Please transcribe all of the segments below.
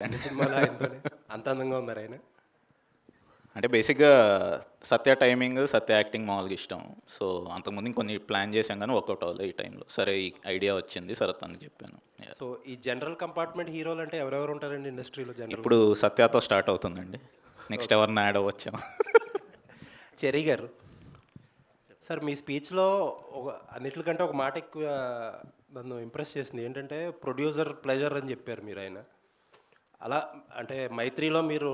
ఈ సినిమాలో ఆయనతోనే అంత అందంగా ఉన్నారు ఆయన. అంటే బేసిక్‌గా 'సత్య' టైమింగ్, 'సత్య' యాక్టింగ్ మామూలుగా ఇష్టం. సో, అంతకుముందు ఇంకొన్ని ప్లాన్ చేశాం గానీ వర్కౌట్ అవ్వలే ఈ టైంలో. సరే ఈ ఐడియా వచ్చింది. సరే తనకి చెప్పాను. యాహ్! సో ఈ జనరల్ కంపార్ట్మెంట్ హీరోలు అంటే ఎవరెవరు ఉంటారండి ఇండస్ట్రీలో జనరల్? ఇప్పుడు 'సత్య'తో స్టార్ట్ అవుతుందండి. నెక్స్ట్ ఎవరిని యాడ్ అవ్వచ్చేమో. చెర్రీ గారు, సార్ మీ స్పీచ్లో ఒక అన్నిటికంటే ఒక మాట ఎక్కువ నన్ను ఇంప్రెస్ చేసింది ఏంటంటే ప్రొడ్యూసర్ ప్లెజర్ అని చెప్పారు మీరు ఆయన. అలా అంటే మైత్రిలో మీరు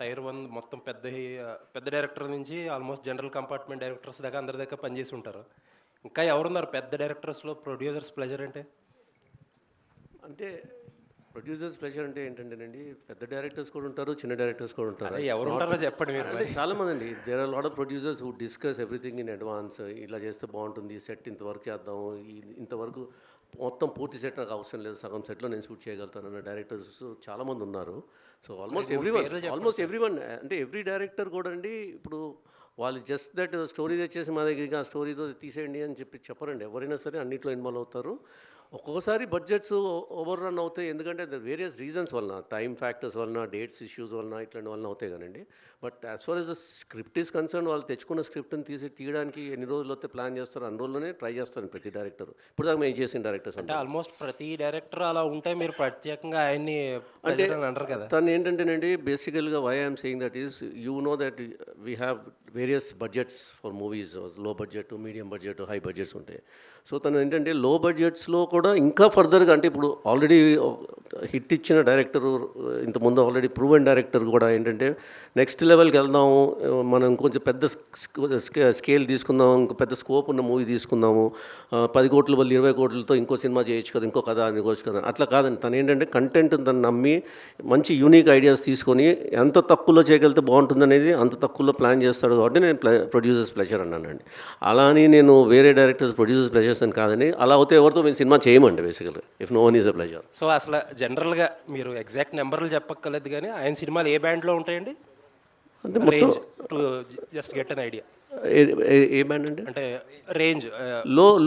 టైర్ 1 మొత్తం పెద్ద డైరెక్టర్ నుంచి ఆల్మోస్ట్ జనరల్ కంపార్ట్మెంట్ డైరెక్టర్స్ దాకా అందరి దగ్గర పనిచేసి ఉంటారు. ఇంకా ఎవరున్నారు పెద్ద డైరెక్టర్స్లో ప్రొడ్యూసర్స్ ప్లెజర్ అంటే? అంటే ప్రొడ్యూసర్స్ ప్రెషర్ అంటే ఏంటంటేనండి, పెద్ద డైరెక్టర్స్ కూడా ఉంటారు, చిన్న డైరెక్టర్స్ కూడా ఉంటారు. అదే ఎవరు ఉంటారో చెప్పండి మీరు. అంటే చాలామంది అండి, there are lot of producers who discuss everything in advance. ఇలా చేస్తే బాగుంటుంది, సెట్ ఇంతవరకు చేద్దాము, ఇంతవరకు మొత్తం పూర్తి సెట్ నాకు అవసరం లేదు, సగం సెట్లో నేను షూట్ చేయగలుగుతాను అన్న డైరెక్టర్స్ చాలామంది ఉన్నారు. సో ఆల్మోస్ట్ ఎవ్రీ వన్ అంటే ఎవ్రీ డైరెక్టర్ కూడా అండి, ఇప్పుడు వాళ్ళు జస్ట్ దట్ స్టోరీ తెచ్చేసి మా దగ్గర ఆ స్టోరీతో తీసేయండి అని చెప్పరండి. ఎవరైనా సరే అన్నింటిలో ఇన్వాల్వ్ అవుతారు. ఒక్కొక్కసారి బడ్జెట్స్ ఓవర్ రన్ అవుతాయి, ఎందుకంటే వేరియస్ రీజన్స్ వలన, టైం ఫ్యాక్టర్స్ వలన, డేట్స్ ఇష్యూస్ వలన, ఇట్లాంటి వలన అవుతాయి కానండి. But as far as the script is concern, వాళ్ళు తెచ్చుకున్న స్క్రిప్ట్ని తీయడానికి ఎన్ని రోజులు అయితే ప్లాన్ చేస్తారో అన్ని రోజుల్లోనే ట్రై చేస్తాను ప్రతి డైరెక్టర్. ఇప్పుడు దాకా మేము చేసిన డైరెక్టర్స్ అంటే ఆల్మోస్ట్ ప్రతి డైరెక్టర్ అలా ఉంటే మీరు ప్రత్యేకంగా ఆయన్ని అంటే అంటారు కదా. తను ఏంటంటేనండి, బేసికల్గా why I'm saying that is, you know that we have various budgets for movies, low budget, medium budget, high budgets ఉంటాయి. సో తను ఏంటంటే లో బడ్జెట్స్లో కూడా ఇంకా ఫర్దర్గా, అంటే ఇప్పుడు ఆల్రెడీ హిట్ ఇచ్చిన డైరెక్టరు, ఇంతకుముందు ఆల్రెడీ ప్రూవెన్ డైరెక్టర్ కూడా ఏంటంటే నెక్స్ట్ లెవెల్కి వెళ్దాము, మనం కొంచెం పెద్ద స్కేల్ తీసుకుందాము, ఇంకో పెద్ద స్కోప్ ఉన్న మూవీ తీసుకుందాము, 10 కోట్ల బదులు 20 కోట్లతో ఇంకో సినిమా చేయొచ్చు కదా, ఇంకో కథ అనుకోవచ్చు కదా, అట్లా కాదండి. తను ఏంటంటే కంటెంట్ తను నమ్మి మంచి యూనిక్ ఐడియాస్ తీసుకొని ఎంత తక్కువలో చేయగలిగితే బాగుంటుంది అనేది అంత తక్కువలో ప్లాన్ చేస్తాడు. కాబట్టి నేను ప్రొడ్యూసర్స్ ప్లెజర్ అన్నానండి. అలా అని నేను వేరే డైరెక్టర్స్ ప్రొడ్యూసర్స్ ప్లెజర్స్ అని కాదని, అలా అవుతే ఎవరితో మేము సినిమా చేయమండి బేసికల్గా, if no one is a pleasure. So అసలు జనరల్గా మీరు ఎగ్జాక్ట్ నెంబర్లు చెప్పక్కర్లేదు కానీ ఆయన సినిమాలు ఏ బ్యాండ్లో ఉంటాయండి? అంటే మొత్తం just get an idea. A band అండి? అంటే రేంజ్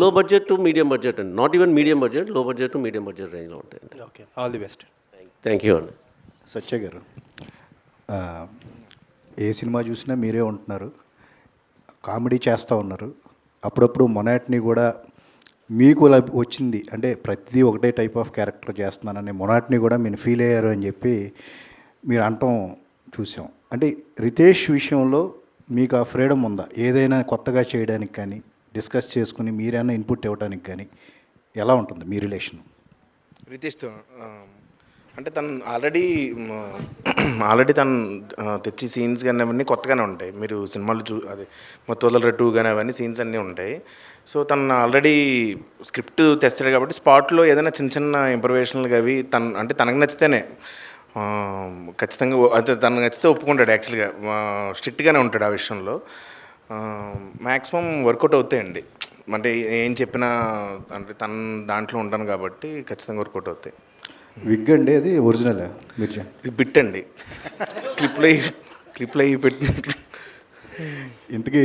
లో బడ్జెట్ టు మీడియం బడ్జెట్ అండి, నాట్ ఈవెన్ మీడియం బడ్జెట్, లో బడ్జెట్ టు మీడియం బడ్జెట్ రేంజ్లో ఉంటాయండి. Okay, all the best. Thank you అండి. సత్య గారు, ఏ సినిమా చూసినా మీరే ఉంటున్నారు, కామెడీ చేస్తూ ఉన్నారు. అప్పుడప్పుడు మొనాట్ని కూడా మీకు వచ్చింది, అంటే ప్రతిదీ ఒకటే టైప్ ఆఫ్ క్యారెక్టర్ చేస్తున్నానని మొనాట్ని కూడా మీరు ఫీల్ అయ్యారు అని చెప్పి మీరు అంటాం చూసాం. అంటే రితేష్ విషయంలో మీకు ఆ ఫ్రీడమ్ ఉందా, ఏదైనా కొత్తగా చేయడానికి కానీ, డిస్కస్ చేసుకుని మీరైనా ఇన్పుట్ ఇవ్వడానికి కానీ? ఎలా ఉంటుంది మీ రిలేషన్ రితేష్తో? అంటే తను ఆల్రెడీ తను తెచ్చి సీన్స్ కానీ అవన్నీ కొత్తగానే ఉంటాయి. మీరు సినిమాలు అది మొత్తం 2 కానీ అవన్నీ సీన్స్ అన్నీ ఉంటాయి. సో తను ఆల్రెడీ స్క్రిప్ట్ తెస్తాడు కాబట్టి స్పాట్లో ఏదైనా చిన్న చిన్న ఇంప్రవేషన్లు అవి తనకు నచ్చితేనే ఖచ్చితంగా, అయితే తనకు నచ్చితే ఒప్పుకుంటాడు. యాక్చువల్గా స్ట్రిక్ట్గానే ఉంటాడు ఆ విషయంలో. మ్యాక్సిమం వర్కౌట్ అవుతాయండి. అంటే ఏం చెప్పినా, అంటే తన దాంట్లో ఉంటాను కాబట్టి ఖచ్చితంగా వర్కౌట్ అవుతాయి. విగ్ అండి అది ఒరిజినల్ మీరు ఇది బిట్ అండి, క్లిప్లో అయ్యి పెట్టి. ఇంతకీ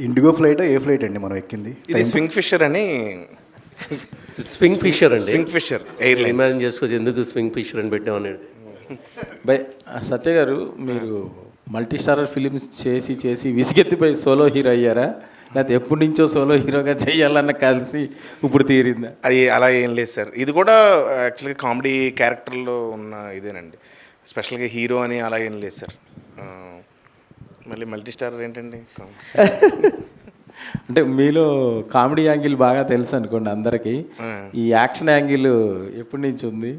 ఇండిగో ఫ్లైటా ఏ ఫ్లైట్ అండి మనం ఎక్కింది? ఇది స్వింగ్ ఫిషర్ అని. స్వింగ్ ఫిషర్ అండి, స్వింగ్ ఫిషర్ ఎయిర్లైన్స్. ఇమాజిన్ చేసుకోవచ్చు ఎందుకు స్వింగ్ ఫిషర్ అని పెట్టామనేది. బై సత్య గారు, మీరు మల్టీ స్టారర్ ఫిలిమ్స్ చేసి విసిగెత్తిపోయి సోలో హీరో అయ్యారా, లేకపోతే ఎప్పటి నుంచో సోలో హీరోగా చేయాలన్న కలిసి ఇప్పుడు తీరిందా? అది అలా ఏం లేదు సార్. ఇది కూడా యాక్చువల్గా కామెడీ క్యారెక్టర్లో ఉన్న ఇదేనండి. స్పెషల్గా హీరో అని అలా ఏం లేదు సార్. మళ్ళీ మల్టీ స్టారర్ ఏంటండి? అంటే మీలో కామెడీ యాంగిల్ బాగా తెలుసు అనుకోండి అందరికీ. ఈ యాక్షన్ యాంగిల్ ఎప్పటి నుంచి ఉంది?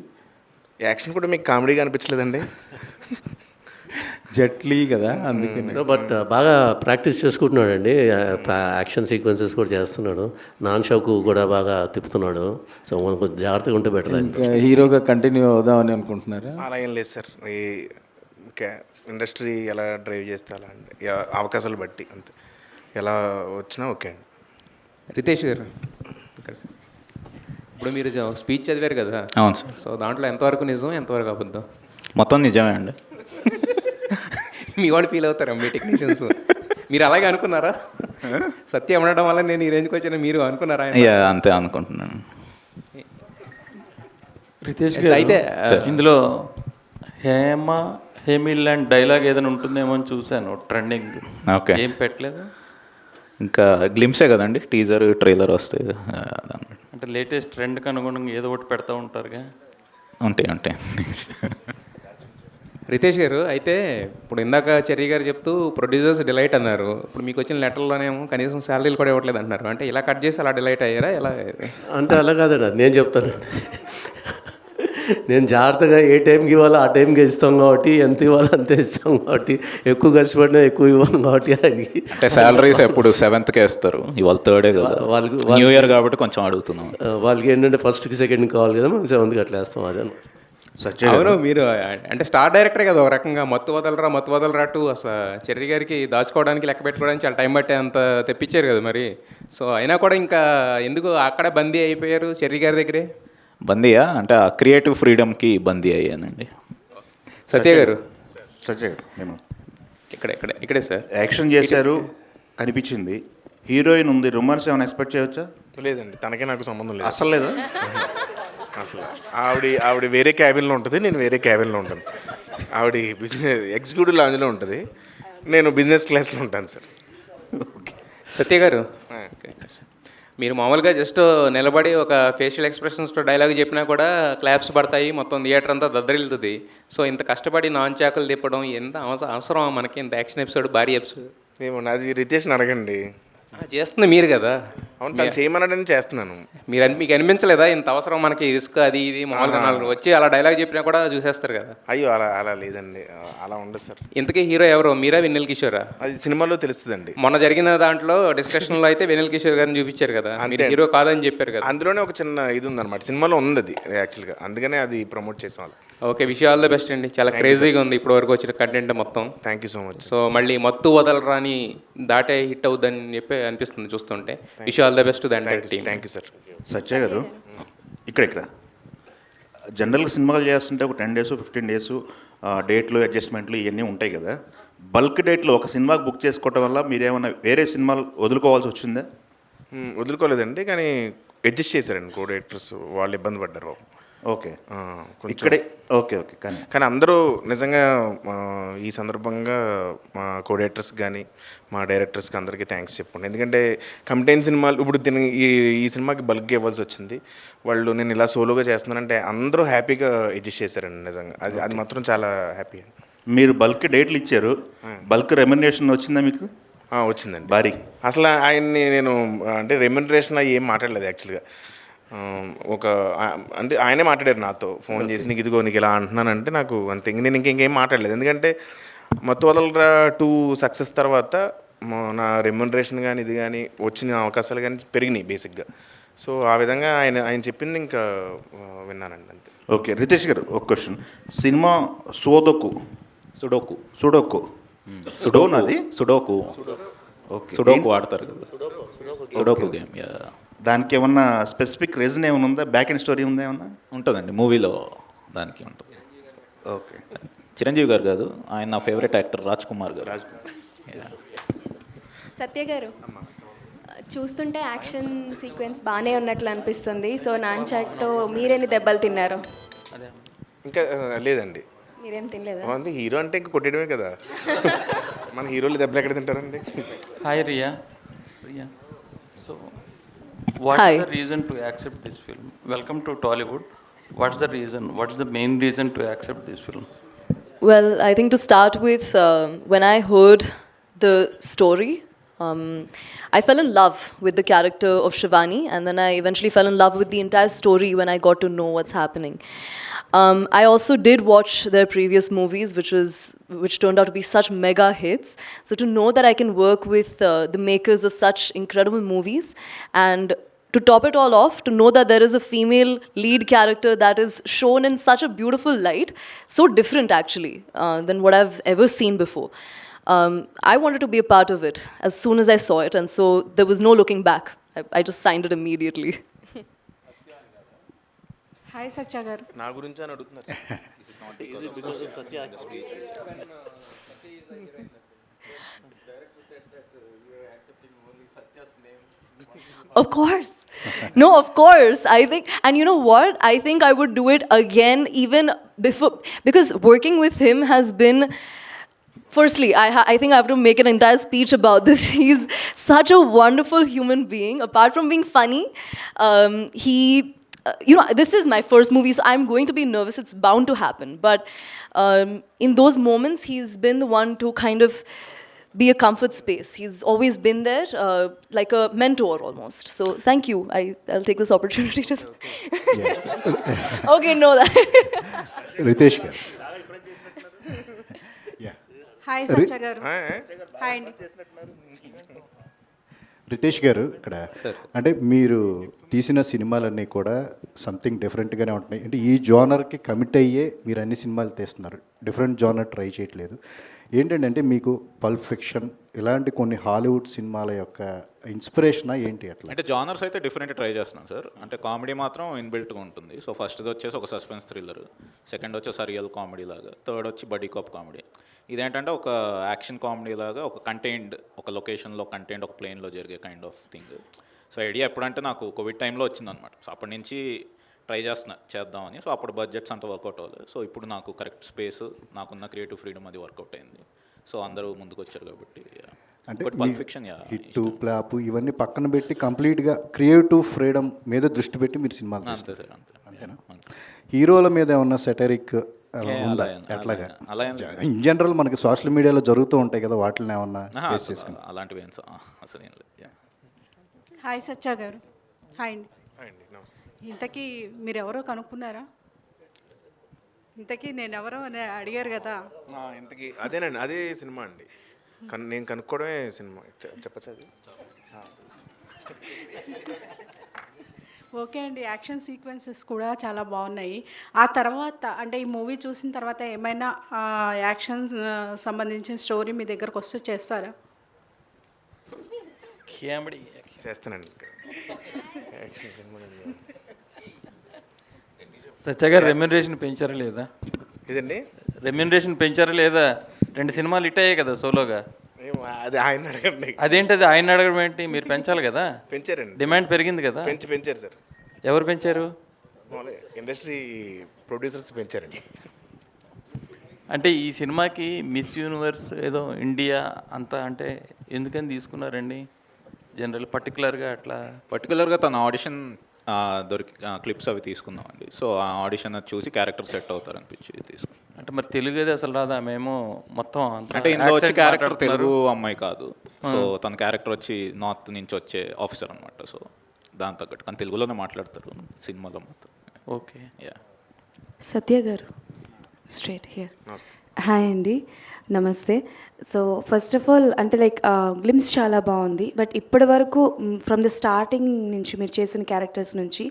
యాక్షన్ కూడా మీకు కామెడీగా అనిపించలేదండి? జట్లీ కదా, అందుకే. బట్ బాగా ప్రాక్టీస్ చేసుకుంటున్నాడండి, యాక్షన్ సీక్వెన్సెస్ కూడా చేస్తున్నాడు, నాన్ షోకు కూడా బాగా తిప్పుతున్నాడు. సో మనం కొంచెం జాగ్రత్తగా ఉంటే బెటర్. ఇంకా హీరోగా కంటిన్యూ అవుదామని అనుకుంటున్నారా? అలా ఏం లేదు సార్. ఈ ఇండస్ట్రీ ఎలా డ్రైవ్ చేస్తే అలా అండి, అవకాశాలు బట్టి అంతే, ఎలా వచ్చినా ఓకే అండి. రితేష్ గారు, ఇప్పుడు మీరు స్పీచ్ చదివారు కదా? అవును సార్. సో దాంట్లో ఎంతవరకు నిజం, ఎంతవరకు అబద్ధం? మొత్తం నిజమే అండి. మీ వాడు ఫీల్ అవుతారా మీ టెక్నీషియన్స్? మీరు అలాగే అనుకున్నారా? సత్యం ఉండడం వల్ల నేను ఈ రేంజ్కి వచ్చాను మీరు అనుకున్నారా? అంతే అనుకుంటున్నాను. రితేష్ గారు, అయితే ఇందులో హేమిల్ అండ్ డైలాగ్ ఏదైనా ఉంటుందేమో అని చూశాను ట్రెండింగ్. ఓకే. ఏం పెట్టలేదు ఇంకా గ్లిమ్సే కదండి, టీజర్ ట్రైలర్ వస్తాయి అంటే లేటెస్ట్ ట్రెండ్కి అనుగుణంగా ఏదో ఒకటి పెడతా ఉంటారుగా. ఉంటాయి. రితేష్ గారు, అయితే ఇప్పుడు ఇందాక చెర్రీ గారు చెప్తూ ప్రొడ్యూసర్స్ డిలైట్ అన్నారు. ఇప్పుడు మీకు వచ్చిన లెటర్లోనేమో కనీసం శాలరీలు కూడా ఇవ్వట్లేదు అంటున్నారు. అంటే ఇలా కట్ చేసి అలా డిలైట్ అయ్యారా ఎలా? అంటే అలా కాదండి, అది నేను చెప్తానండి. నేను జాగ్రత్తగా ఏ టైంకి ఇవ్వాలో ఆ టైంకి ఇస్తాం కాబట్టి, ఎంత ఇవ్వాలో అంతే ఇస్తాం కాబట్టి, ఎక్కువ కష్టపడినా ఎక్కువ ఇవ్వం కాబట్టి ఆయనకి. అంటే శాలరీస్ ఎప్పుడు 7th ఇస్తారు, ఇవాళ 3rd కదా, వాళ్ళకి న్యూ ఇయర్ కాబట్టి కొంచెం అడుగుతున్నాం. వాళ్ళకి ఏంటంటే ఫస్ట్కి సెకండ్కి కావాలి కదా, మనం 7th అట్లా వేస్తాం అదే. అవును, మీరు అంటే స్టార్ డైరెక్టరే కదా ఒక రకంగా. మత్తు వదలరా టూ అసలు చెర్రీ గారికి దాచుకోవడానికి లెక్క పెట్టుకోవడానికి చాలా టైం పట్టే అంత తెప్పించారు కదా మరి. సో అయినా కూడా ఇంకా ఎందుకు అక్కడే బందీ అయిపోయారు చెర్రీ గారి దగ్గరే? బందీయా అంటే ఆ క్రియేటివ్ ఫ్రీడమ్కి బందీ అయ్యానండి. సత్య గారు సత్య గారు, నేను ఇక్కడే సార్ యాక్షన్ చేశారు కనిపించింది, హీరోయిన్ ఉంది, రొమాన్స్ ఏమైనా ఎక్స్పెక్ట్ చేయవచ్చా? లేదండి, తనకే నాకు సంబంధం లేదు అసలు లేదా? అసలు. ఆవిడ వేరే క్యాబిన్లో ఉంటుంది, నేను వేరే క్యాబిన్లో ఉంటాను. ఆవిడ బిజినెస్ ఎగ్జిక్యూటివ్ లాంజ్లో ఉంటుంది, నేను బిజినెస్ క్లాస్లో ఉంటాను సార్. సత్య గారు, మీరు మామూలుగా జస్ట్ నిలబడి ఒక ఫేషియల్ ఎక్స్ప్రెషన్స్తో డైలాగ్ చెప్పినా కూడా క్లాప్స్ పడతాయి, మొత్తం థియేటర్ అంతా దద్దరిల్లుతుంది. సో ఇంత కష్టపడి నాన్ చాకులు తిప్పడం ఎంత అవసరం మనకి? ఇంత యాక్షన్ ఎపిసోడ్, భారీ ఎపిసోడ్ ఏమో నాది రితేష్ని అడగండి. చేస్తుంది మీరు కదా. అవును, తను చేయమన్నాడని చేస్తున్నాను. మీకు అనిపించలేదా ఇంత అవసరం మనకి రిస్క్ అది ఇది? మామూలుగా నాలుగు వచ్చి అలా డైలాగ్ చెప్పినా కూడా చూసేస్తారు కదా. అయ్యో, అలా లేదండి, అలా ఉండదు సార్. ఇంతకీ హీరో ఎవరు, మీరా వెన్నెల కిషోరా? అది సినిమాలో తెలుస్తుందండి. మొన్న జరిగిన దాంట్లో డిస్కషన్లో అయితే వెన్నెల కిషోర్ గారిని చూపించారు కదా, మీరు హీరో కాదని చెప్పారు కదా. అందులోనే ఒక చిన్న ఇది ఉందన్నమాట, సినిమాలో ఉంది అది యాక్చువల్గా, అందుకనే అది ప్రమోట్ చేసాం వాళ్ళు. Okay, wish all the best అండి. చాలా క్రేజీగా ఉంది ఇప్పటి వరకు వచ్చిన కంటెంట్ మొత్తం. Thank you so much. So మళ్ళీ మత్తు వదలరాని దాటే హిట్ అవుద్దని చెప్పి అనిపిస్తుంది చూస్తుంటే. విష్ ఆల్ ద బెస్ట్ దాని team. Thank you sir. Satya garu, ఇక్కడ జనరల్గా సినిమాలు చేస్తుంటే ఒక 10 days 15 days డేట్లు అడ్జస్ట్మెంట్లు ఇవన్నీ ఉంటాయి కదా. బల్క్ డేట్లో ఒక సినిమాకి బుక్ చేసుకోవటం వల్ల మీరేమైనా వేరే సినిమాలు వదులుకోవాల్సి వచ్చిందా? వదులుకోలేదండి, కానీ అడ్జస్ట్ చేశారండి కో డైరెక్టర్స్, వాళ్ళు ఇబ్బంది పడ్డారు బాబు. ఓకే, ఇక్కడే ఓకే కానీ అందరూ నిజంగా ఈ సందర్భంగా మా కో డైరెక్టర్స్కి కానీ మా డైరెక్టర్స్కి అందరికీ థ్యాంక్స్ చెప్పండి. ఎందుకంటే కంటెంట్ సినిమాలు ఇప్పుడు ఈ సినిమాకి బల్క్గా ఇవ్వాల్సి వచ్చింది. వాళ్ళు నేను ఇలా సోలోగా చేస్తున్నానంటే అందరూ హ్యాపీగా అడ్జస్ట్ చేశారండి నిజంగా. అది మాత్రం చాలా హ్యాపీ. మీరు బల్క్ డేట్లు ఇచ్చారు, బల్క్ రెమ్యునరేషన్ వచ్చిందా మీకు? వచ్చిందండి భారీ. అసలు ఆయన్ని నేను అంటే రెమ్యునరేషన్ ఏం మాట్లాడలేదు యాక్చువల్గా. అంటే ఆయనే మాట్లాడారు నాతో ఫోన్ చేసి, నీకు ఇదిగో నీకు ఇలా అంటున్నానంటే నాకు అంతే, నేను ఇంకేం మాట్లాడలేదు. ఎందుకంటే మత్తు వదలరా 2 సక్సెస్ తర్వాత నా రెమ్యునరేషన్ కానీ ఇది కానీ వచ్చిన అవకాశాలు కానీ పెరిగినాయి బేసిక్గా. సో ఆ విధంగా ఆయన చెప్పింది ఇంకా విన్నానండి అంతే. ఓకే, రితేష్ గారు ఒక క్వశ్చన్. సినిమా సుడోకు వాడతారు కదా, సుడోకు గేమ్. దానికి ఏమన్నా స్పెసిఫిక్ రీజన్ ఏమైనా ఉందా? బ్యాక్ అండ్ స్టోరీ ఉందా ఏమన్నా? ఉంటుందండి, మూవీలో దానికి ఉంటుంది. ఓకే, చిరంజీవి గారు కాదు, ఆయన నా ఫేవరెట్ యాక్టర్ రాజ్ కుమార్ గారు. సత్య గారు, చూస్తుంటే యాక్షన్ సీక్వెన్స్ బాగానే ఉన్నట్లు అనిపిస్తుంది. సో నాన్ చాక్తో మీరేని దెబ్బలు తిన్నారు? ఇంకా లేదండి, మీరేం తినలేదా? అంటే హీరో అంటే ఇంకా కొట్టేయడమే కదా. మన హీరోలు దెబ్బలు ఎక్కడ తింటారండి? Hi Riya. So what is the reason to accept this film? Welcome to Tollywood. What's the reason? What's the main reason to accept this film? Well, I think to start with, when I heard the story, I fell in love with the character of Shivani, and then I eventually fell in love with the entire story when I got to know what's happening. I also did watch their previous movies, which turned out to be such mega hits. So to know that I can work with the makers of such incredible movies, and to top it all off, to know that there is a female lead character that is shown in such a beautiful light, so different actually than what I've ever seen before. I wanted to be a part of it as soon as I saw it, and so there was no looking back. I just signed it immediately. Hi Satya garu. నా గురించి అని అడుగుతున్నారు. Of course. No, of course. I think, and you know what? I think I would do it again even before, because working with him has been. Firstly, I think I have to make an entire speech about this. He's such a wonderful human being. Apart from being funny, he, this is my first movie, so I'm going to be nervous. It's bound to happen. But in those moments, he's been the one to kind of be a comfort space. He's always been there, like a mentor almost. So thank you. I'll take this opportunity to. Okay, no, that. Riteish గారు. Yeah. Hi Satya గారు. Hi అండి. రితేష్ గారు, ఇక్కడ అంటే మీరు తీసిన సినిమాలన్నీ కూడా సంథింగ్ డిఫరెంట్గానే ఉంటున్నాయి. అంటే ఈ జోనర్కి కమిట్ అయ్యే మీరు అన్ని సినిమాలు తీస్తున్నారు, డిఫరెంట్ జోనర్ ట్రై చేయట్లేదు. ఏంటంటే మీకు పల్ప్ ఫిక్షన్ ఇలాంటి కొన్ని హాలీవుడ్ సినిమాల యొక్క ఇన్స్పిరేషనా ఏంటి అట్లా? అంటే జానర్స్ అయితే డిఫరెంట్ ట్రై చేస్తున్నాం సార్. అంటే కామెడీ మాత్రం ఇన్బిల్ట్గా ఉంటుంది. సో ఫస్ట్ది వచ్చేసి ఒక సస్పెన్స్ థ్రిల్లర్, సెకండ్ వచ్చేసి రియల్ కామెడీ లాగా, థర్డ్ వచ్చి బడీ కాప్ కామెడీ. ఇదేంటంటే ఒక యాక్షన్ కామెడీ లాగా, ఒక కంటైన్డ్, ఒక లొకేషన్లో కంటైన్డ్, ఒక ప్లేన్లో జరిగే kind of thing. So idea ఎప్పుడంటే నాకు కోవిడ్ టైంలో వచ్చిందనమాట. సో అప్పటి నుంచి ట్రై చేద్దామని. సో అప్పుడు బడ్జెట్స్ అంతా వర్కౌట్ అవ్వలేదు. సో ఇప్పుడు నాకు కరెక్ట్ స్పేస్, నాకున్న క్రియేటివ్ ఫ్రీడమ్ అది వర్కౌట్ అయింది. సో అందరూ ముందుకు వచ్చారు కాబట్టి. అంటే పల్ప్ ఫిక్షన్ హిట్ ఫ్లాప్ ఇవన్నీ పక్కన పెట్టి కంప్లీట్గా క్రియేటివ్ ఫ్రీడమ్ మీద దృష్టి పెట్టి మీరు సినిమాలు అంతే తీస్తారు. సార్, అంతే. అంతేనా? హీరోల మీద ఏమన్నా సెటరిక్ ఉందా? అలా ఎట్లాగా? అలా ఇన్ జనరల్ మనకి సోషల్ మీడియాలో జరుగుతూ ఉంటాయి కదా, వాటిని ఏమన్నా ఫేస్ చేసుకుని? అలాంటివి ఏం అసలు ఏం లేదు. హాయ్ సత్య గారు. హాయ్ అండి. అండి నమస్తే. ఇంతకీ మీరు ఎవరో కనుక్కున్నారా? ఇంతకీ నేను ఎవరో అని అడిగారు కదా. ఇంతకీ అదేనండి, అదే సినిమా అండి. నేను కనుక్కోవడమే సినిమా. చెప్పచ్చు అది? ఓకే అండి. యాక్షన్ సీక్వెన్సెస్ కూడా చాలా బాగున్నాయి. ఆ తర్వాత అంటే ఈ మూవీ చూసిన తర్వాత ఏమైనా యాక్షన్ సంబంధించిన స్టోరీ మీ దగ్గరకు వస్తే చేస్తారా? చేస్తానండి. యాక్షన్ సినిమా సత్య గారు రెమ్యూనరేషన్ పెంచారా లేదా? ఇదండి రెమ్యూనరేషన్ పెంచారా లేదా? 2 సినిమాలు హిట్ అయ్యాయి కదా సోలోగా. అది ఆయన అడగండి. అదేంటది ఆయన అడగడం ఏంటి? మీరు పెంచాలి కదా. పెంచారండి, డిమాండ్ పెరిగింది కదా. పెంచారు సార్. ఎవరు పెంచారు? ఇండస్ట్రీ ప్రొడ్యూసర్స్ పెంచారండి. అంటే ఈ సినిమాకి మిస్ యూనివర్స్ ఏదో ఇండియా అంతా అంటే ఎందుకని తీసుకున్నారండి? జనరల్ పర్టికులర్గా అట్లా పర్టికులర్గా తన ఆడిషన్ దొరికి క్లిప్స్ అవి తీసుకున్నామండి. సో ఆ ఆడిషన్ చూసి క్యారెక్టర్ సెట్ అవుతారు అనిపించి తీసుకున్నాం. అంటే మరి తెలుగు అది అసలు రాదా? మేము మొత్తం అంటే ఇందులో వచ్చే క్యారెక్టర్ తెలుగు అమ్మాయి కాదు. సో తన క్యారెక్టర్ వచ్చి నార్త్ నుంచి వచ్చే ఆఫీసర్ అనమాట. సో దాని తగ్గట్టు కానీ తెలుగులోనే మాట్లాడతారు సినిమాలో మొత్తం. ఓకే. యా. సత్య గారు, స్ట్రేట్ హియర్. హాయ్ అండి, నమస్తే. సో ఫస్ట్ ఆఫ్ ఆల్ అంటే లైక్ గ్లిమ్స్ చాలా బాగుంది. బట్ ఇప్పటి వరకు ఫ్రమ్ ద స్టార్టింగ్ నుంచి మీరు చేసిన క్యారెక్టర్స్ నుంచి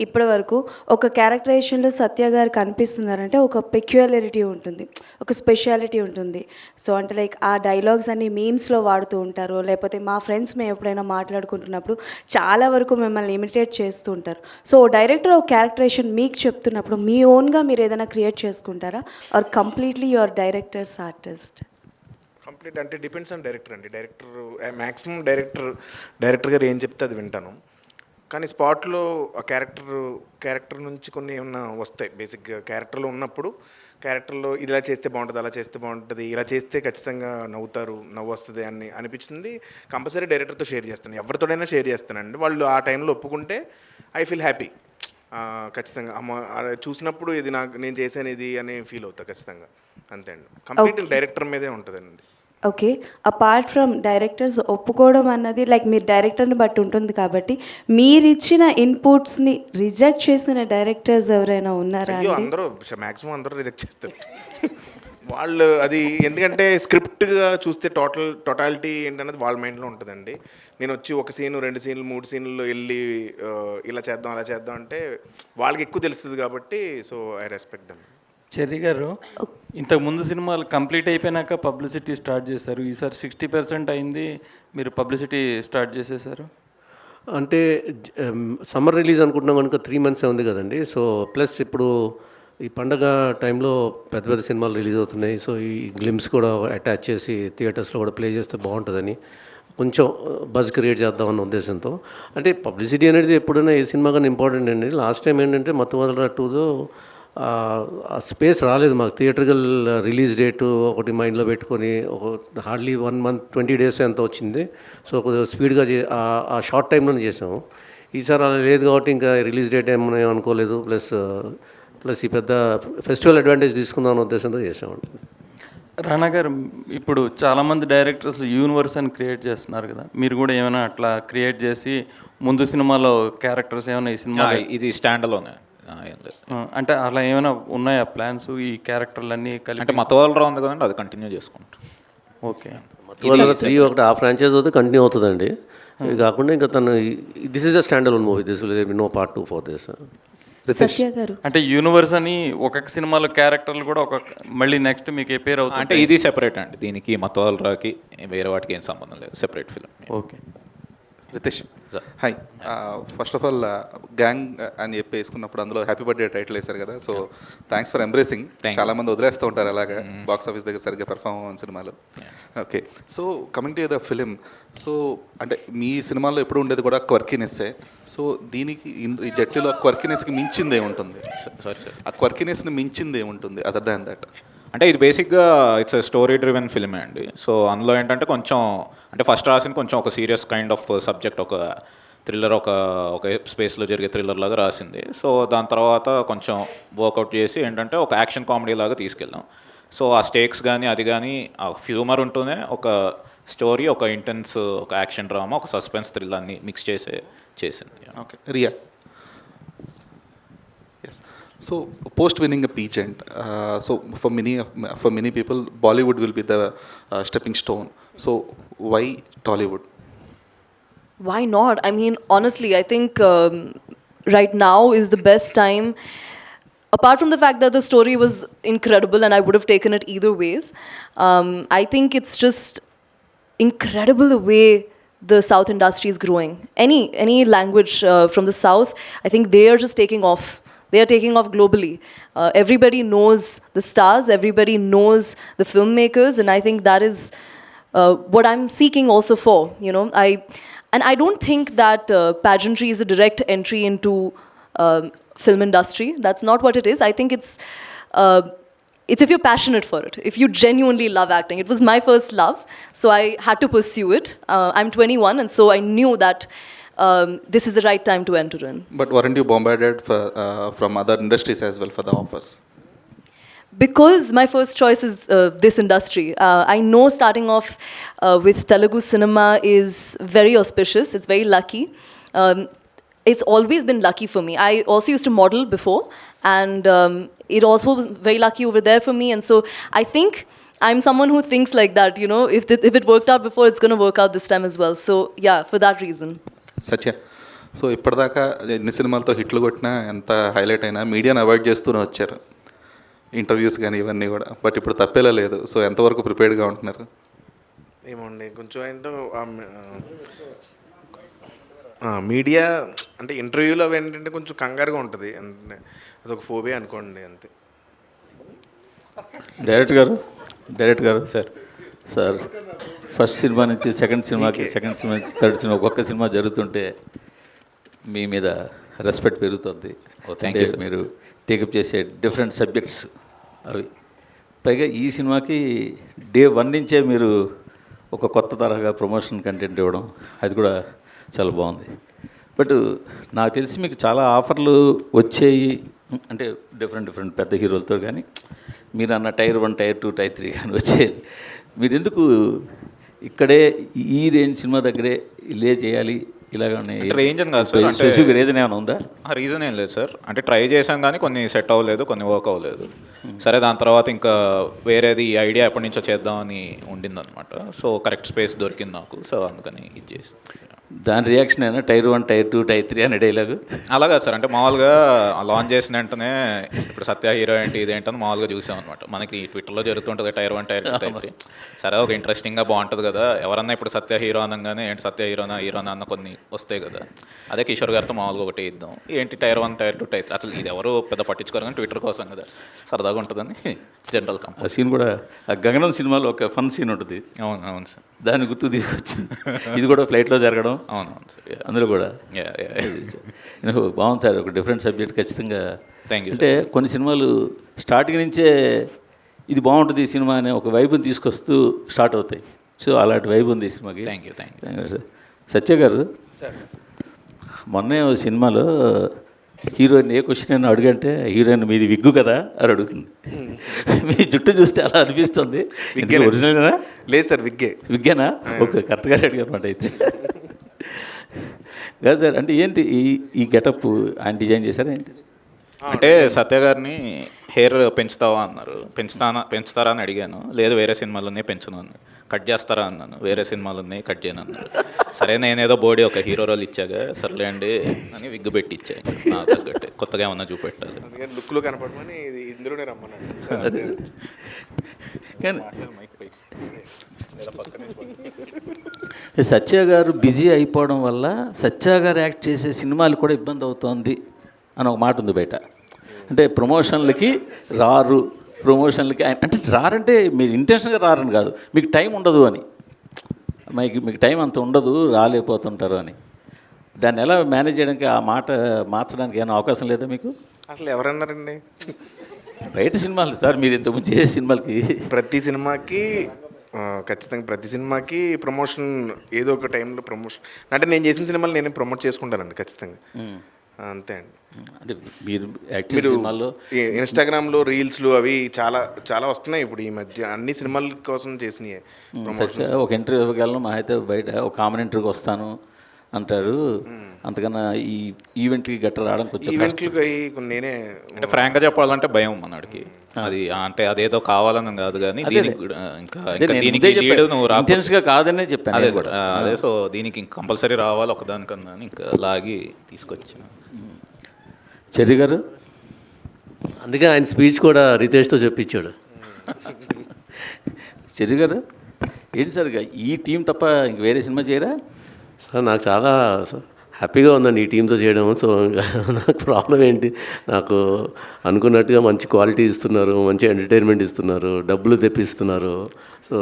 ఇప్పటి వరకు ఒక క్యారెక్టరైజేషన్లో సత్య గారు కనిపిస్తున్నారంటే ఒక పెక్యులారిటీ ఉంటుంది, ఒక స్పెషాలిటీ ఉంటుంది. సో అంటే లైక్ ఆ డైలాగ్స్ అన్ని మీమ్స్లో వాడుతూ ఉంటారు, లేకపోతే మా ఫ్రెండ్స్ మేము ఎప్పుడైనా మాట్లాడుకుంటున్నప్పుడు చాలా వరకు మిమ్మల్ని ఇమిటేట్ చేస్తూ ఉంటారు. సో డైరెక్టర్ ఒక క్యారెక్టరైజేషన్ మీకు చెప్తున్నప్పుడు మీ ఓన్గా మీరు ఏదైనా క్రియేట్ చేసుకుంటారా, or completely your director's artist? Complete అంటే డిపెండ్స్ ఆన్ డైరెక్టర్ అండి. మ్యాక్సిమం డైరెక్టర్ గారు ఏం చెప్తే అది వింటాను. కానీ స్పాట్లో ఆ క్యారెక్టర్ నుంచి కొన్ని ఏమన్నా వస్తాయి. బేసిక్గా క్యారెక్టర్లో ఉన్నప్పుడు క్యారెక్టర్లో ఇలా చేస్తే బాగుంటుంది, అలా చేస్తే బాగుంటుంది, ఇలా చేస్తే ఖచ్చితంగా నవ్వు వస్తుంది అని అనిపించింది. కంపల్సరీ డైరెక్టర్తో షేర్ చేస్తాను, ఎవరితోడైనా షేర్ చేస్తానండి. వాళ్ళు ఆ టైంలో ఒప్పుకుంటే ఐ ఫీల్ హ్యాపీ. ఖచ్చితంగా చూసినప్పుడు ఇది నేను చేశాను ఇది అని ఫీల్ అవుతా ఖచ్చితంగా. అంతే అండి, కంప్లీట్ డైరెక్టర్ మీదే ఉంటుందండి. ఓకే. అపార్ట్ ఫ్రమ్ డైరెక్టర్స్ ఒప్పుకోవడం అన్నది లైక్ మీరు డైరెక్టర్ని బట్టి ఉంటుంది కాబట్టి మీరు ఇచ్చిన ఇన్పుట్స్ని రిజెక్ట్ చేసిన డైరెక్టర్స్ ఎవరైనా ఉన్నారా? అందరూ మ్యాక్సిమం అందరూ రిజెక్ట్ చేస్తారు వాళ్ళు. అది ఎందుకంటే స్క్రిప్ట్గా చూస్తే టోటాలిటీ ఏంటన్నది వాళ్ళ మైండ్లో ఉంటుందండి. నేను వచ్చి 1 సీను 2 సీన్లు 3 సీన్లలో వెళ్ళి ఇలా చేద్దాం అలా చేద్దాం అంటే వాళ్ళకి ఎక్కువ తెలుస్తుంది కాబట్టి. So I respect them. Cherry గారు, ఇంతకు ముందు సినిమాలు కంప్లీట్ అయిపోయినాక పబ్లిసిటీ స్టార్ట్ చేశారు. ఈసారి 60% అయింది, మీరు పబ్లిసిటీ స్టార్ట్ చేసేసారు. అంటే సమ్మర్ రిలీజ్ అనుకుంటున్నాం కనుక 3 months ఉంది కదండి. సో ప్లస్ ఇప్పుడు ఈ పండగ టైంలో పెద్ద పెద్ద సినిమాలు రిలీజ్ అవుతున్నాయి. సో ఈ గ్లిమ్స్ కూడా అటాచ్ చేసి థియేటర్స్లో కూడా ప్లే చేస్తే బాగుంటుందని కొంచెం బజ్ క్రియేట్ చేద్దామన్న ఉద్దేశంతో. అంటే పబ్లిసిటీ అనేది ఎప్పుడైనా ఏ సినిమా కానీ ఇంపార్టెంట్ అండి. లాస్ట్ టైం ఏంటంటే మత్తువదల 2తో ఆ స్పేస్ రాలేదు మాకు. థియేట్రికల్ రిలీజ్ డేటు ఒకటి మైండ్లో పెట్టుకొని ఒక హార్డ్లీ 1 month 20 days ఎంత వచ్చింది. సో కొద్దిగా స్పీడ్గా ఆ షార్ట్ టైంలోనే చేసాము. ఈసారి అలా లేదు కాబట్టి ఇంకా రిలీజ్ డేట్ ఏమన్నా అనుకోలేదు. ప్లస్ ఈ పెద్ద ఫెస్టివల్ అడ్వాంటేజ్ తీసుకుందాం అనే ఉద్దేశంతో చేసామండి. రానా గారు, ఇప్పుడు చాలామంది డైరెక్టర్స్ యూనివర్స్ అని క్రియేట్ చేస్తున్నారు కదా, మీరు కూడా ఏమైనా అట్లా క్రియేట్ చేసి ముందు సినిమాలో క్యారెక్టర్స్ ఏమైనా ఈ సినిమా ఇది స్టాండ్లోనే ఏం లేదు. అంటే అలా ఏమైనా ఉన్నాయా ప్లాన్స్ ఈ క్యారెక్టర్లన్నీ కలిపి? అంటే మతవాళ్ళ ఉంది కదండి, అది కంటిన్యూ చేసుకుంటాం. ఓకే. మత్తువదల 3 ఒకటి ఆ ఫ్రాంచైజ్ అయితే కంటిన్యూ అవుతుందండి. ఇది కాకుండా ఇంకా తను this is a stand alone movie, this will be no part 2 for this. Satya garu, అంటే యూనివర్స్ అని ఒక్కొక్క సినిమాలో క్యారెక్టర్లు కూడా మళ్ళీ నెక్స్ట్ మీకు ఏ పేరు అవుతుంది? అంటే ఇది సెపరేట్ అండి, దీనికి మతవాళ్ళకి వేరే వాటికి ఏం సంబంధం లేదు, separate film. Okay. Ritesh, hi. First of all gang అని చెప్పి వేసుకున్నప్పుడు అందులో హ్యాపీ బర్త్డే టైటిల్ వేశారు కదా, సో థ్యాంక్స్ ఫర్ ఎంబ్రేసింగ్. చాలా మంది వదిలేస్తూ ఉంటారు అలాగా బాక్స్ ఆఫీస్ దగ్గర సరిగ్గా పెర్ఫార్మ్ అవ్వని సినిమాలు. Okay, so coming to the film, so అంటే మీ సినిమాలో ఎప్పుడు ఉండేది కూడా క్వర్కీనెస్సే. సో దీనికి ఈ జట్టులో క్వర్కీనెస్కి మించింది ఏముంటుంది? సారీ సార్, ఆ క్వర్కీనెస్ని మించింది ఏముంటుంది అదర్ దాన్ దట్? అంటే ఇది బేసిక్గా ఇట్స్ స్టోరీ డ్రివెన్ ఫిల్మే అండి. సో అందులో ఏంటంటే కొంచెం అంటే ఫస్ట్ రాసిన కొంచెం ఒక సీరియస్ కైండ్ ఆఫ్ సబ్జెక్ట్, ఒక థ్రిల్లర్, ఒక స్పేస్లో జరిగే థ్రిల్లర్ లాగా రాసింది. సో దాని తర్వాత కొంచెం వర్కౌట్ చేసి ఏంటంటే ఒక యాక్షన్ కామెడీ లాగా తీసుకెళ్ళాం. సో ఆ స్టేక్స్ కానీ అది కానీ ఆ హ్యూమర్ ఉంటూనే ఒక స్టోరీ, ఒక ఇంటెన్స్, ఒక యాక్షన్ డ్రామా, ఒక సస్పెన్స్ థ్రిల్ అన్ని మిక్స్ చేసింది. Okay, Riya. Yes, so post winning a pageant, so for many people Bollywood will be the stepping stone. So why Tollywood? Why not? I mean, honestly, I think right now is the best time. Apart from the fact that the story was incredible and I would have taken it either ways, I think it's just incredible the way the South industry is growing. Any language from the South, I think they are just taking off. They are taking off globally. Everybody knows the stars, everybody knows the filmmakers, and I think that is what I'm seeking also for, you know. I don't think that pageantry is a direct entry into film industry. That's not what it is. I think it's if you're passionate for it, if you genuinely love acting. It was my first love, so I had to pursue it. I'm 21, and so I knew that this is the right time to enter in. But weren't you bombarded from other industries as well for the offers? Because my first choice is this industry. I know starting off with Telugu cinema is very auspicious. It's very lucky. It's always been lucky for me. I also used to model before, and it also was very lucky over there for me. And so I think I'm someone who thinks like that. You know, if it worked out before, it's going to work out this time as well. So yeah, for that reason. Satya, so ఇప్పటిదాకా ఎన్ని సినిమాలతో హిట్లు కొట్టినా, ఎంత highlight అయినా మీడియాని avoid చేస్తూనే వచ్చారు, ఇంటర్వ్యూస్ కానీ ఇవన్నీ కూడా. బట్ ఇప్పుడు తప్పేలా లేదు. సో ఎంతవరకు ప్రిపేర్డ్గా ఉంటున్నారు? ఏమండి, కొంచెం ఏంటో మీడియా అంటే ఇంటర్వ్యూలో అవి ఏంటంటే కొంచెం కంగారుగా ఉంటుంది, అంటే అదొక ఫోబియా అనుకోండి అంతే. డైరెక్ట్ గారు సార్ ఫస్ట్ సినిమా నుంచి సెకండ్ సినిమాకి, సెకండ్ సినిమా నుంచి థర్డ్ సినిమా, ఒక్కొక్క సినిమా జరుగుతుంటే మీ మీద రెస్పెక్ట్ పెరుగుతుంది. Thank you. మీరు టేకప్ చేసే డిఫరెంట్ సబ్జెక్ట్స్ అవి, పైగా ఈ సినిమాకి డే 1 నుంచే మీరు ఒక కొత్త తరహా ప్రమోషన్ కంటెంట్ ఇవ్వడం, అది కూడా చాలా బాగుంది. బట్ నాకు తెలిసి మీకు చాలా ఆఫర్లు వచ్చాయి, అంటే డిఫరెంట్ పెద్ద హీరోలతో, కానీ మీరు అన్న టైర్ 1, టైర్ 2, టైర్ 3 కానీ వచ్చేది. మీరు ఎందుకు ఇక్కడే ఈ రేంజ్ సినిమా దగ్గరే లే చేయాలి ఇలాగనే? రేంజ్ అని కాదు సార్, స్పెసిఫిక్ రీజన్ ఏమైనా ఉందా? రీజన్ ఏం లేదు సార్, అంటే ట్రై చేసాం కానీ కొన్ని సెట్ అవ్వలేదు, కొన్ని వర్క్ అవ్వలేదు. సరే, దాని తర్వాత ఇంకా వేరేది ఐడియా ఎప్పటి నుంచో చేద్దామని ఉండిందనమాట. సో కరెక్ట్ స్పేస్ దొరికింది నాకు, సో అందుకని ఇది చేసి దాని రియాక్షన్ అయినా టైర్ 1, టైర్ 2, టైర్ 3 అనే డైలాగు. అలాగా సార్, అంటే మామూలుగా లాంచ్ చేసిన వెంటనే ఇప్పుడు సత్య హీరో ఏంటి ఇదేంటని మామూలుగా చూసాం అనమాట. మనకి ట్విట్టర్లో జరుగుతుంటుంది టైర్ 1, టైర్ 2, టైర్ 3. సరే ఒక ఇంట్రెస్టింగ్గా బాగుంటుంది కదా, ఎవరన్నా ఇప్పుడు సత్య హీరో అనగానే ఏంటి సత్య హీరోనా అన్న కొన్ని వస్తాయి కదా. అదే కిషోర్ గారితో మామూలుగా ఒకటి ఇద్దాం, ఏంటి టైర్ 1, టైర్ 2, టైర్ 3, అసలు ఇది ఎవరు పెద్ద పట్టించుకోరు కానీ ట్విట్టర్ కోసం కదా, సరదాగా ఉంటుందని జనరల్ కంపెనీ. ఆ సీన్ కూడా ఆ గగనం సినిమాలో ఒక ఫన్ సీన్ ఉంటుంది, అవును అవును సార్, దాన్ని గుర్తు తీసుకొచ్చింది. ఇది కూడా ఫ్లైట్లో జరగడం, అవునవును సార్, అందులో కూడా Yeah, yeah. బాగుంది సార్. ఒక డిఫరెంట్ సబ్జెక్ట్ ఖచ్చితంగా. Thank you, అంటే కొన్ని సినిమాలు స్టార్టింగ్ నుంచే ఇది బాగుంటుంది ఈ సినిమా అనే ఒక వైబుని తీసుకొస్తూ స్టార్ట్ అవుతాయి. సో అలాంటి వైబ్ ఉంది ఈ సినిమాకి. Thank you sir. సత్య గారు, మొన్నే ఓ సినిమాలో హీరోయిన్ ఏ క్వశ్చన్ అయినా అడుగంటే హీరోయిన్ మీది విగ్గు కదా అని అడుగుతుంది. మీ జుట్టు చూస్తే అలా అనిపిస్తుంది. ఒరిజినల్నా? లేదు సార్, విగ్గేనా? ఓకే, కరెక్ట్గా అడిగారన్నమాట అయితే. కాదు సార్, అంటే ఏంటి ఈ గెటప్ ఆయన డిజైన్ చేశారా ఏంటి? అంటే సత్య గారిని హెయిర్ పెంచుతావా అన్నారు. పెంచుతారా అని అడిగాను. లేదు వేరే సినిమాలు ఉన్నాయి పెంచును అన్నాడు. కట్ చేస్తారా అన్నాను. వేరే సినిమాలు ఉన్నాయి కట్ చేయను అన్నాడు. సరే నేనేదో బాడీ ఒక హీరో రోల్ ఇచ్చాగా సర్లే అండి అని విగ్గు పెట్టి ఇచ్చాను. నాకు తగ్గట్టు కొత్తగా ఏమన్నా చూపెట్టాలి, లుక్లో కనపడమని ఇందులోనే రమ్మన్నాడు. కానీ సత్య గారు బిజీ అయిపోవడం వల్ల సత్య గారు యాక్ట్ చేసే సినిమాలు కూడా ఇబ్బంది అవుతోంది అని ఒక మాట ఉంది బయట. అంటే ప్రమోషన్లకి రారు, ప్రమోషన్లకి అంటే రారంటే మీరు ఇంటెన్షన్గా రారని కాదు, మీకు టైం ఉండదు అని. మీకు టైం అంత ఉండదు, రాలేకపోతుంటారు అని. దాన్ని ఎలా మేనేజ్ చేయడానికి, ఆ మాట మార్చడానికి ఏమైనా అవకాశం లేదా మీకు? అసలు ఎవరన్నారండి? బయట సినిమాలు సార్, మీరు ఇంతకుముందు చేసే సినిమాలకి ఖచ్చితంగా ప్రతి సినిమాకి ప్రమోషన్ ఏదో ఒక టైంలో ప్రమోషన్. అంటే నేను చేసిన సినిమాలు నేను ప్రమోట్ చేసుకుంటానండి ఖచ్చితంగా, అంతే అండి. అంటే మీరు సినిమాల్లో ఇన్స్టాగ్రామ్లో రీల్స్లు అవి చాలా చాలా వస్తున్నాయి ఇప్పుడు ఈ మధ్య, అన్ని సినిమాల కోసం చేసినాయి ప్రమోషన్. ఒక ఇంటర్వ్యూకి వెళ్ళను, మా అయితే బయట ఒక కామన్ ఇంటర్వ్యూకి వస్తాను అంటారు. అంతకన్నా ఈ ఈవెంట్కి గట్ట రావడం కొంచెం ఈవెంట్లకి నేనే అంటే ఫ్రాంక్గా చెప్పాలంటే భయం మనడికి. అది అంటే అదేదో కావాలని కాదు కానీ దీనికి ఇంకా దీనికి లీడ్ నువ్వు ఇంటెన్స్గా కాదనే చెప్పాను. అదే సార్, అదే. సో దీనికి కంపల్సరీ రావాలి ఒకదానికన్నా ఇంకా లాగి తీసుకొచ్చాను. చెర్రి గారు, అందుకే ఆయన స్పీచ్ కూడా రితేష్తో చెప్పించాడు. చెర్రి గారు ఏంటి సార్, ఈ టీం తప్ప ఇంక వేరే సినిమా చేయరా? సార్ నాకు చాలా హ్యాపీగా ఉందండి ఈ టీంతో చేయడం. సో నాకు ప్రాబ్లం ఏంటి, నాకు అనుకున్నట్టుగా మంచి క్వాలిటీ ఇస్తున్నారు, మంచి ఎంటర్టైన్మెంట్ ఇస్తున్నారు, డబ్బులు తెప్పిస్తున్నారు. So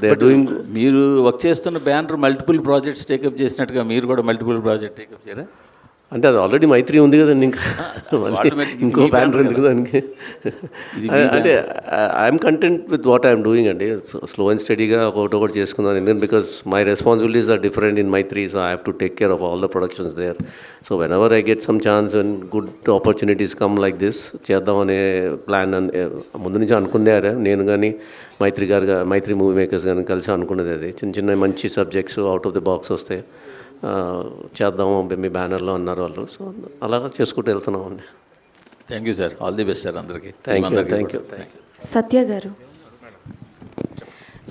they are doing. మీరు వర్క్ చేస్తున్న బ్యానర్ మల్టిపుల్ ప్రాజెక్ట్స్ టేకప్ చేసినట్టుగా మీరు కూడా మల్టిపుల్ ప్రాజెక్ట్ టేకప్ చేయరా? అంటే అది ఆల్రెడీ మైత్రి ఉంది కదండి, ఇంకా ఇంకో బ్యానర్ ఎందుకు దానికి? అంటే I'm content with what I'm doing అండి. స్లో అండ్ స్టడీగా ఒకటి చేసుకున్నాను. ఎందుకంటే because my responsibilities are different in Mythri, so I have to take care of all the productions there. So whenever I get some chance and good opportunities come like this, చేద్దామనే plan ముందు నుంచి అనుకున్నారే. నేను కానీ మైత్రి movie makers కానీ కలిసి అనుకున్నది అది. చిన్న చిన్న మంచి subjects out of the box వస్తే చేద్దాము మీ బ్యానర్లో అన్నారు వాళ్ళు. సో అలాగా చేసుకుంటూ వెళ్తున్నాం అండి. Thank you sir, all the best sir అందరికీ. Thank you. Satya garu,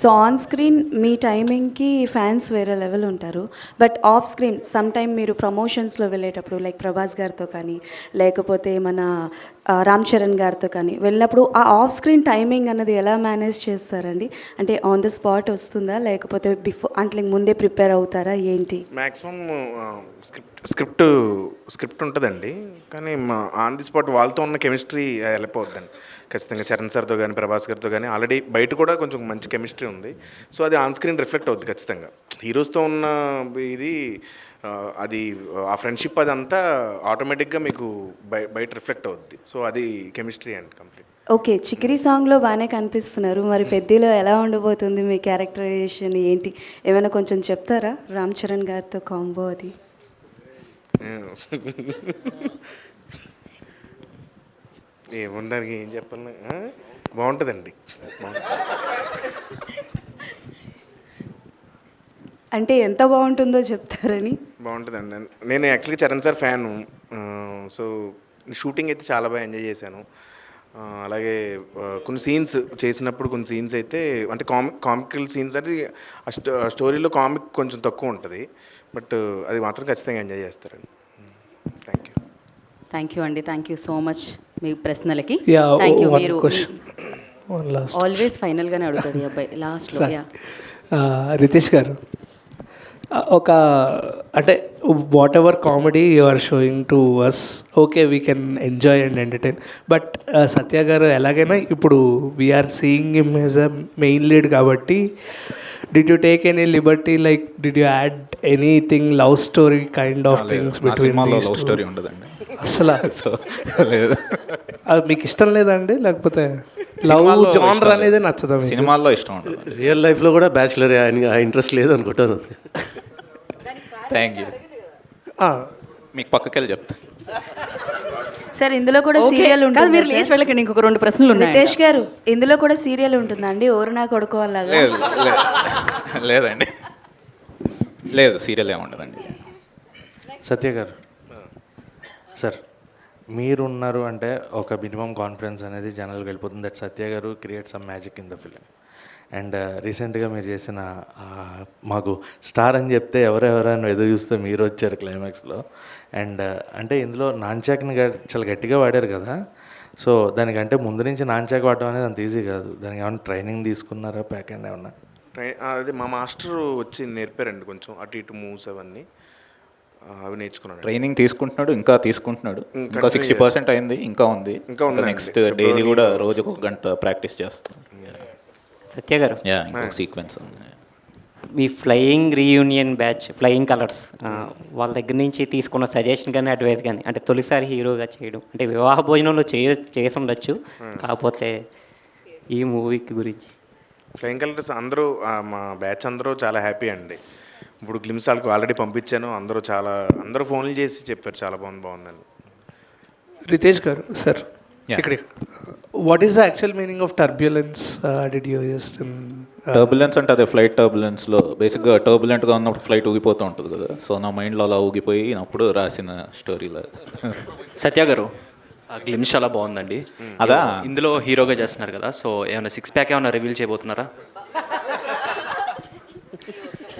so on screen మీ టైమింగ్కి ఫ్యాన్స్ వేరే లెవెల్ ఉంటారు, but off screen some time మీరు ప్రమోషన్స్లో వెళ్ళేటప్పుడు లైక్ ప్రభాస్ గారితో కానీ లేకపోతే మన రామ్ చరణ్ గారితో కానీ వెళ్ళినప్పుడు ఆ ఆఫ్ స్క్రీన్ టైమింగ్ అన్నది ఎలా మేనేజ్ చేస్తారండి? అంటే ఆన్ ద స్పాట్ వస్తుందా లేకపోతే అంటే ముందే ప్రిపేర్ అవుతారా ఏంటి? మ్యాక్సిమం స్క్రిప్ట్ ఉంటుందండి, కానీ ఆన్ ది స్పాట్ వాళ్ళతో ఉన్న కెమిస్ట్రీ వెళ్ళిపోద్దండి ఖచ్చితంగా. చరణ్ సార్తో కానీ ప్రభాస్ గారితో కానీ ఆల్రెడీ బయట కూడా కొంచెం మంచి కెమిస్ట్రీ ఉంది. సో అది ఆన్ స్క్రీన్ రిఫ్లెక్ట్ అవుద్ది ఖచ్చితంగా. హీరోస్తో ఉన్న ఇది అది ఆ ఫ్రెండ్షిప్ అదంతా ఆటోమేటిక్గా మీకు బయట రిఫ్లెక్ట్ అవుద్ది. సో అది కెమిస్ట్రీ అండి కంప్లీట్. ఓకే, చికిరి సాంగ్లో బాగానే కనిపిస్తున్నారు, మరి పెద్దలో ఎలా ఉండబోతుంది మీ క్యారెక్టరైజేషన్ ఏంటి? ఏమైనా కొంచెం చెప్తారా రామ్ చరణ్ గారితో కాంబో అది? ఏముండడానికి ఏం చెప్పాలి, బాగుంటుందండి. అంటే ఎంత బాగుంటుందో చెప్తారని? బాగుంటుందండి. నేను యాక్చువల్గా Charan sir fan. So shooting అయితే చాలా బాగా ఎంజాయ్ చేశాను. అలాగే కొన్ని సీన్స్ చేసినప్పుడు కొన్ని సీన్స్ అయితే అంటే కామికల్ సీన్స్ అంటే ఆ స్టోరీలో కామిక్ కొంచెం తక్కువ ఉంటుంది. బట్ అది మాత్రం ఖచ్చితంగా ఎంజాయ్ చేస్తారండి. Thank you. థ్యాంక్ యూ అండి, థ్యాంక్ యూ సో మచ్ మీ ప్రశ్నలకి. Yeah, thank you. one మీరు question. One last. ఆల్వేస్ ఫైనల్గానే అడుగుతాడు ఈ అబ్బాయి లాస్ట్లో. యా రితేష్ గారు, ఒక అంటే whatever comedy you are showing to us, okay we can enjoy and entertain, but Satya garu ఎలాగైనా ఇప్పుడు we are seeing him as a main lead కాబట్టి did you take any liberty, like did you add anything love story kind of things between love story ఉండదండి అసలు? So లేదు. అది మీకు ఇష్టం లేదండి, లేకపోతే లవ్ సినిమాల్లో జానర్ ఇష్టం అనేది లేదు. నచ్చదా మీకు? సినిమాల్లో ఇష్టం ఉండదు. రియల్ లైఫ్లో కూడా బ్యాచిలర్ ఆయన ఇంట్రెస్ట్ లేదు అనుకుంటాను. Thank you. మీకు పక్కకెళ్ళి చెప్తా. సార్ ఇందులో కూడా ఓకే, సీరియల్ కాదు ఉంటుంది. మీరు లేచి వెళ్ళకండి, ఇంకొక 2 ప్రశ్నలు ఉన్నాయి. రితేష్ గారు, ఇందులో కూడా సీరియల్ ఉంటుందండి, ఓరు నా కొడుకు అలాగా? లేదు లేదండి, లేదు సీరియల్ ఏముండదండి. సత్య గారు సార్, మీరున్నారు అంటే ఒక మినిమం కాన్ఫిడెన్స్ అనేది జనాలకు వెళ్ళిపోతుంది దట్ సత్య గారు create some magic in the film. And రీసెంట్గా మీరు చేసిన మాకు స్టార్ అని చెప్తే ఎవరెవరైనా ఎదురు చూస్తే మీరు వచ్చారు క్లైమాక్స్లో. అండ్ అంటే ఇందులో నాన్చాక్ని చాలా గట్టిగా వాడారు కదా, సో దానికంటే ముందు నుంచి నాన్చాక్ వాడడం అనేది అంత ఈజీ కాదు. దానికి ఏమైనా ట్రైనింగ్ తీసుకున్నారా, ప్యాక్ అండ్ ఏమన్నా? అది మా మాస్టర్ వచ్చి నేర్పారండి, కొంచెం అటు ఇటు మూవ్స్ అవన్నీ అవి నేర్చుకున్నాను. ట్రైనింగ్ తీసుకుంటున్నాడు, ఇంకా తీసుకుంటున్నాడు. ఇంకా 60% అయింది, ఇంకా ఉంది. నెక్స్ట్ డైలీ కూడా రోజుకు 1 గంట ప్రాక్టీస్ చేస్తాం. సత్య గారు, ఇంకొక సీక్వెన్స్ ఉంది. మీ flying reunion batch, flying colours, వాళ్ళ దగ్గర నుంచి తీసుకున్న సజెషన్ కానీ అడ్వైస్ కానీ, అంటే తొలిసారి హీరోగా చేయడం, అంటే వివాహ భోజనంలో చేసి ఉండొచ్చు, కాకపోతే ఈ మూవీకి గురించి. ఫ్లయింగ్ కలర్స్ అందరూ మా బ్యాచ్ అందరూ చాలా హ్యాపీ అండి. ఇప్పుడు గ్లిమ్స్ వాళ్ళకి ఆల్రెడీ పంపించాను, అందరూ ఫోన్లు చేసి చెప్పారు చాలా బాగుందని. రితేష్ గారు సార్, ఇక్కడ what is the actual meaning of turbulence did you use in? Turbulence అంటే అదే ఫ్లైట్ టర్బులెన్స్లో బేసిక్గా టర్బులెంట్గా ఉన్నప్పుడు ఫ్లైట్ ఊగిపోతూ ఉంటుంది కదా, సో నా మైండ్లో అలా ఊగిపోయినప్పుడు రాసిన స్టోరీలో. సత్య గారు, ఆ గ్లిమ్స్ చాలా బాగుందండి. అదా ఇందులో హీరోగా చేస్తున్నారు కదా, సో ఏమైనా 6 ప్యాక్ ఏమైనా రివీల్ చేయబోతున్నారా?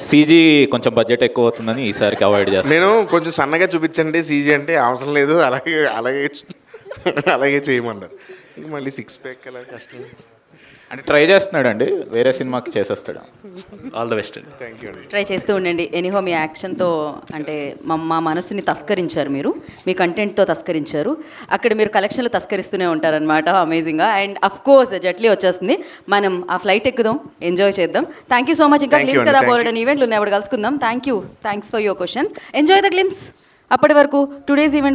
సీజీ కొంచెం బడ్జెట్ ఎక్కువ అవుతుందని ఈసారికి అవాయిడ్ చేస్తాను. నేను కొంచెం సన్నగా చూపించండి సీజీ అంటే, అవసరం లేదు అలాగే చేయమన్నారు. ఇంక మళ్ళీ 6 ప్యాక్ అలా కష్టం అంటే ట్రై చేస్తున్నాడు అండి, వేరే సినిమాకి చేసేస్తాడు. ఆల్ ద బెస్ట్ అండి. థ్యాంక్ యూ అండి. ట్రై చేస్తూ ఉండండి. ఎనీహో మీ యాక్షన్తో అంటే మా మనసుని తస్కరించారు, మీరు మీ కంటెంట్తో తస్కరించారు. అక్కడ మీరు కలెక్షన్లు తస్కరిస్తూనే ఉంటారనమాట, అమేజింగ్గా. అండ్ అఫ్ కోర్స్ జట్లీ వచ్చేస్తుంది, మనం ఆ ఫ్లైట్ ఎక్కుదాం, ఎంజాయ్ చేద్దాం. Thank you so much. ఇంకా గ్లిమ్స్ కదా బోర్డన్ ఈవెంట్లు ఉన్నాయి, అప్పుడు కలుసుకుందాం. Thank you, thanks for your questions. Enjoy the glimpse. అప్పటి వరకు టుడేస్ ఈవెంట్